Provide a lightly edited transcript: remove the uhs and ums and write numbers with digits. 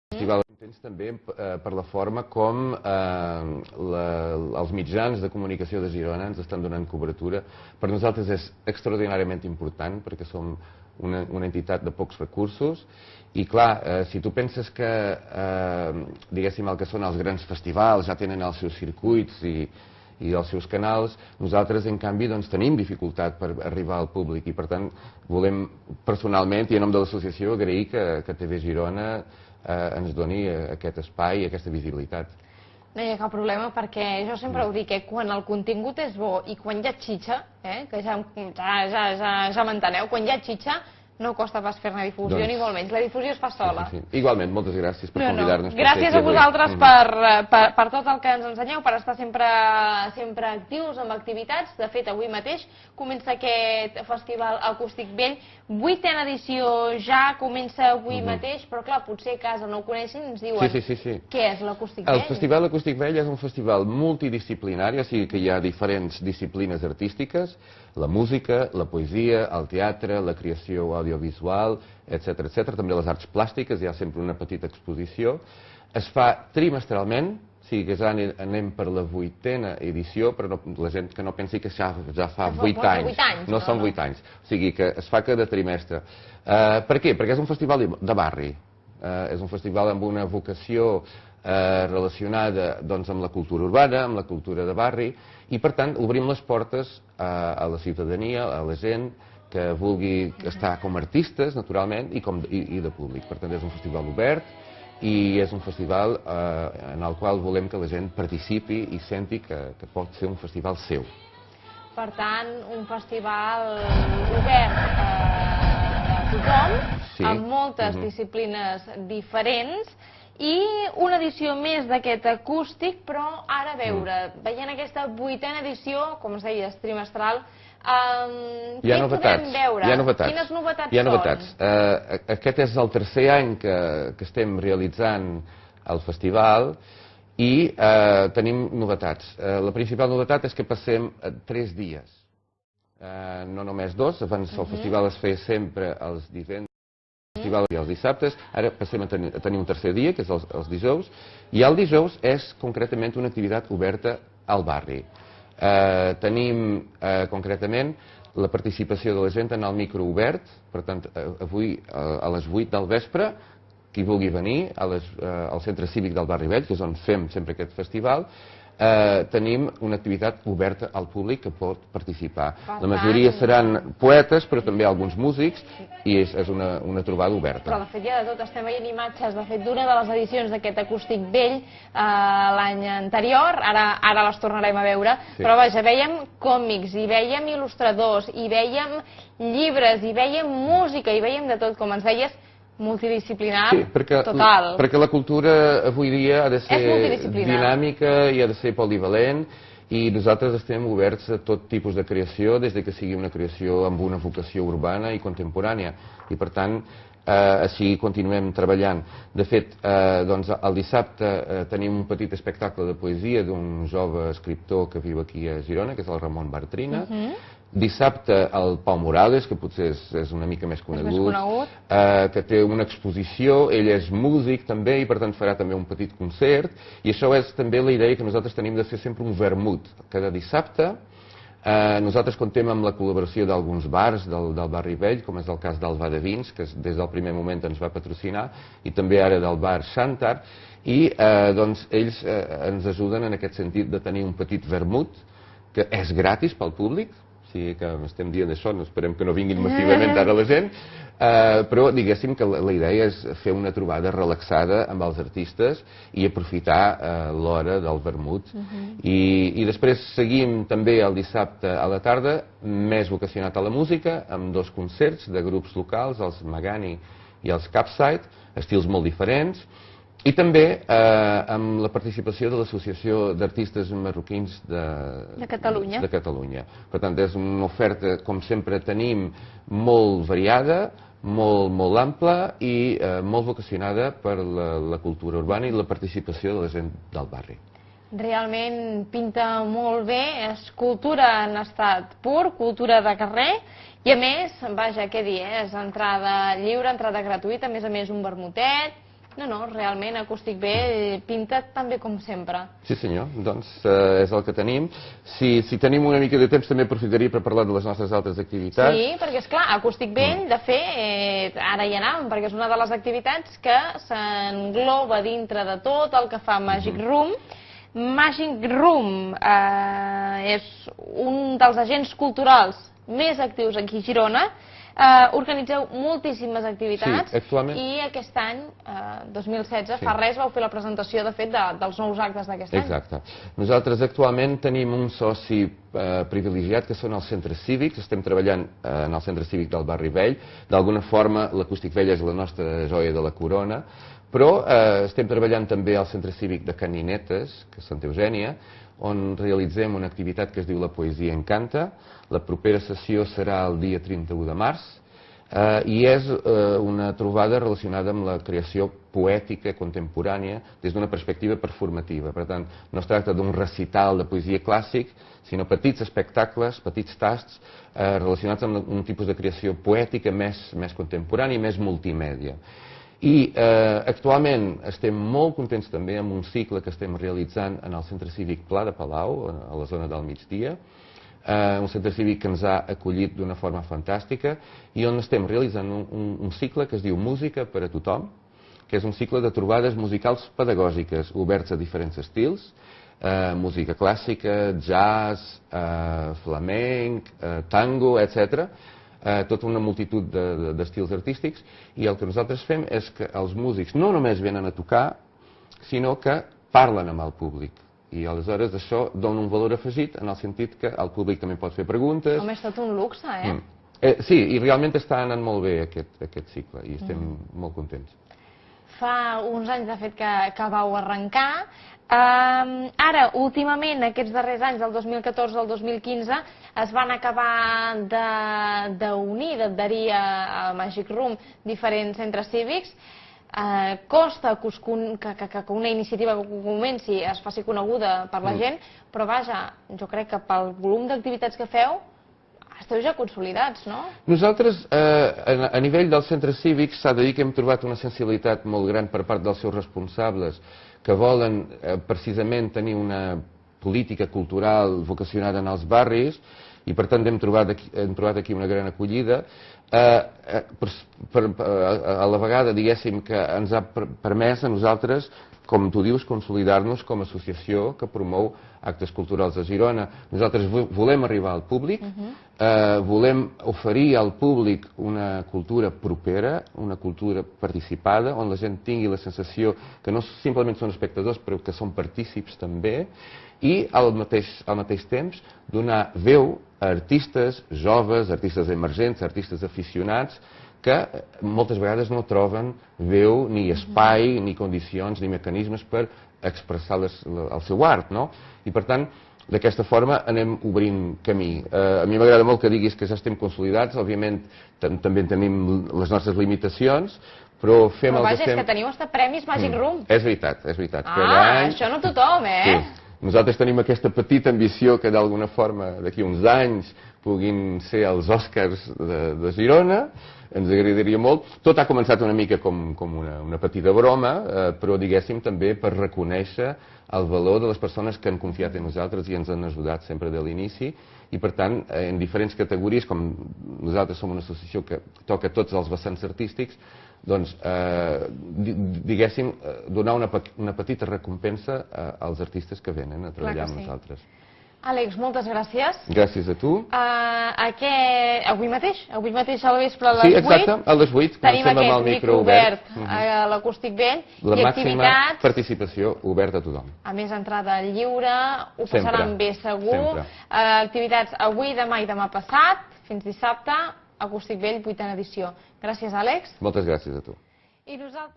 Festival contents també per la forma com els mitjans de comunicació de Girona ens estan donant cobertura. Per nosaltres és extraordinàriament important perquè som una entitat de pocs recursos i clar, si tu penses que diguéssim el que són els grans festivals ja tenen els seus circuits i els seus canals, nosaltres en canvi tenim dificultat per arribar al públic i per tant volem personalment i en nom de l'associació agrair que TV Girona ens doni aquest espai i aquesta visibilitat. No hi ha cap problema perquè jo sempre ho dic, que quan el contingut és bo i quan hi ha xitxa, que ja m'enteneu, quan hi ha xitxa no costa pas fer-ne difusió ni molt menys, la difusió es fa sola. Igualment, moltes gràcies per convidar-nos. Gràcies a vosaltres per tot el que ens ensenyeu, per estar sempre actius amb activitats. De fet, avui mateix comença aquest Festival Acústic Vell, 8a edició ja comença avui mateix, però clar, potser a casa no ho coneixen i ens diuen què és l'Acústic Vell. El Festival Acústic Vell és un festival multidisciplinari, o sigui que hi ha diferents disciplines artístiques, la música, la poesia, el teatre, la creació audiovisual, etc. També les arts plàstiques, hi ha sempre una petita exposició. Es fa trimestralment, o sigui que ja anem per la 8a edició, però la gent que no pensi que ja fa 8 anys. No són 8 anys, o sigui que es fa cada trimestre. Per què? Perquè és un festival de barri, és un festival amb una vocació relacionada amb la cultura urbana, amb la cultura de barri, i per tant obrim les portes a la ciutadania, a la gent que vulgui estar com a artistes, naturalment, i de públic. Per tant, és un festival obert i és un festival en el qual volem que la gent participi i senti que pot ser un festival seu. Per tant, un festival obert a tothom, amb moltes disciplines diferents, i una edició més d'aquest acústic, però ara a veure, veient aquesta 8a edició, com es deia, trimestral, què podem veure? Quines novetats són? Hi ha novetats. Aquest és el tercer any que estem realitzant el festival i tenim novetats. La principal novetat és que passem 3 dies, no només 2, abans el festival es feia sempre els divendres i els dissabtes, ara passem a tenir un tercer dia, que és els dijous, i el dijous és concretament una activitat oberta al barri. Tenim concretament la participació de la gent en el micro obert, per tant, avui a les 8 del vespre, qui vulgui venir al centre cívic del Barri Vell, que és on fem sempre aquest festival, tenim una activitat oberta al públic que pot participar. La majoria seran poetes, però també alguns músics, i és una trobada oberta. Però de fet hi ha de tot, estem veient imatges, de fet, d'una de les edicions d'aquest acústic vell l'any anterior, ara les tornarem a veure, però vaja, vèiem còmics, hi vèiem il·lustradors, hi vèiem llibres, hi vèiem música, hi vèiem de tot, com ens deies, multidisciplinar total. Perquè la cultura avui dia ha de ser dinàmica i ha de ser polivalent i nosaltres estem oberts a tot tipus de creació, des que sigui una creació amb una vocació urbana i contemporània. I per tant, així continuem treballant. De fet, el dissabte tenim un petit espectacle de poesia d'un jove escriptor que viu aquí a Girona, que és el Ramon Bartrina. Dissabte el Pau Morales, que potser és una mica més conegut, que té una exposició, ell és músic també i per tant farà també un petit concert, i això és també la idea que nosaltres tenim de fer sempre un vermut. Cada dissabte nosaltres contem amb la col·laboració d'alguns bars del Barri Vell, com és el cas del Bar de Vins, que des del primer moment ens va patrocinar, i també ara del bar Xantar, i ells ens ajuden en aquest sentit de tenir un petit vermut, que és gratis pel públic, o sigui que estem dient això, no esperem que no vinguin massivament ara la gent, però diguéssim que la idea és fer una trobada relaxada amb els artistes i aprofitar l'hora del vermut. I després seguim també el dissabte a la tarda, més vocacionat a la música, amb 2 concerts de grups locals, els Magani i els Capside, estils molt diferents, i també amb la participació de l'Associació d'Artistes Marroquins de Catalunya. Per tant, és una oferta, com sempre tenim, molt variada, molt ampla i molt vocacionada per la cultura urbana i la participació de la gent del barri. Realment pinta molt bé, és cultura en estat pur, cultura de carrer, i a més, vaja, què dir, és entrada lliure, entrada gratuïta, a més un vermutet, No, realment, Acústic B pinta tan bé com sempre. Sí senyor, doncs és el que tenim. Si tenim una mica de temps també aprofitaria per parlar de les nostres altres activitats. Sí, perquè és clar, Acústic B, de fet, ara hi anàvem, perquè és una de les activitats que s'engloba dintre de tot el que fa Magic Room. Magic Room és un dels agents culturals més actius aquí a Girona. Organitzeu moltíssimes activitats i aquest any, 2016, fa res, vau fer la presentació, de fet, dels nous actes d'aquest any. Exacte. Nosaltres actualment tenim un soci privilegiat que són els centres cívics. Estem treballant en el centre cívic del Barri Vell. D'alguna forma, l'Acústic Vell és la nostra joia de la corona, però estem treballant també al centre cívic de Caninetes, que és Santa Eugènia, on realitzem una activitat que es diu La Poesia Encanta. La propera sessió serà el dia 31 de març i és una trobada relacionada amb la creació poètica contemporània des d'una perspectiva performativa. Per tant, no es tracta d'un recital de poesia clàssic, sinó petits espectacles, petits tasts relacionats amb un tipus de creació poètica més contemporània i més multimèdia. I actualment estem molt contents també amb un cicle que estem realitzant en el Centre Cívic Pla de Palau, a la zona del migdia, un centre cívic que ens ha acollit d'una forma fantàstica i on estem realitzant un cicle que es diu Música per a tothom, que és un cicle de trobades musicals pedagògiques oberts a diferents estils, música clàssica, jazz, flamenc, tango, etc., tota una multitud d'estils artístics, i el que nosaltres fem és que els músics no només venen a tocar, sinó que parlen amb el públic. I aleshores això dona un valor afegit en el sentit que el públic també pot fer preguntes. Home, és tot un luxe, Sí, i realment està anant molt bé aquest cicle i estem molt contents. Fa uns anys, de fet, que vau arrencar. Ara, últimament, aquests darrers anys, del 2014 al 2015, es van acabar d'unir, d'adherir a Magic Room diferents centres cívics. Costa que una iniciativa que comenci es faci coneguda per la gent, però vaja, jo crec que pel volum d'activitats que feu esteu ja consolidats, no? Nosaltres, a nivell dels centres cívics, s'ha de dir que hem trobat una sensibilitat molt gran per part dels seus responsables que volen precisament tenir una política cultural vocacionada en els barris i per tant hem trobat aquí una gran acollida. A la vegada, diguéssim, que ens ha permès a nosaltres, com tu dius, consolidar-nos com a associació que promou actes culturals a Girona. Nosaltres volem arribar al públic, volem oferir al públic una cultura propera, una cultura participada, on la gent tingui la sensació que no simplement són espectadors, però que són partícips també, i al mateix temps donar veu a artistes joves, artistes emergents, artistes aficionats, que moltes vegades no troben veu, ni espai, ni condicions, ni mecanismes per expressar el seu art, no? I per tant, d'aquesta forma anem obrint camí. A mi m'agrada molt que diguis que ja estem consolidats, òbviament també tenim les nostres limitacions, però fem el que estem... Però vaja, és que teniu hasta premis Magic Room. És veritat, és veritat. Això no tothom, Sí. Nosaltres tenim aquesta petita ambició que d'alguna forma d'aquí uns anys puguin ser els Oscars de Girona, ens agradaria molt. Tot ha començat una mica com una petita broma, però diguéssim també per reconèixer el valor de les persones que han confiat en nosaltres i ens han ajudat sempre de l'inici, i per tant, en diferents categories, com nosaltres som una associació que toca tots els vessants artístics, doncs, diguéssim, donar una petita recompensa als artistes que venen a treballar amb nosaltres. Àlex, moltes gràcies. Gràcies a tu. Avui mateix a la vespre a les 8. Sí, exacte, a les 8. Tenim aquest micro obert a l'Acústic Vell i màxima participació oberta a tothom. A més, entrada lliure, ho passaran bé segur. Activitats avui, demà i demà passat, fins dissabte, Acústic Vell, 8a edició. Gràcies, Àlex. Moltes gràcies a tu. I nosaltres...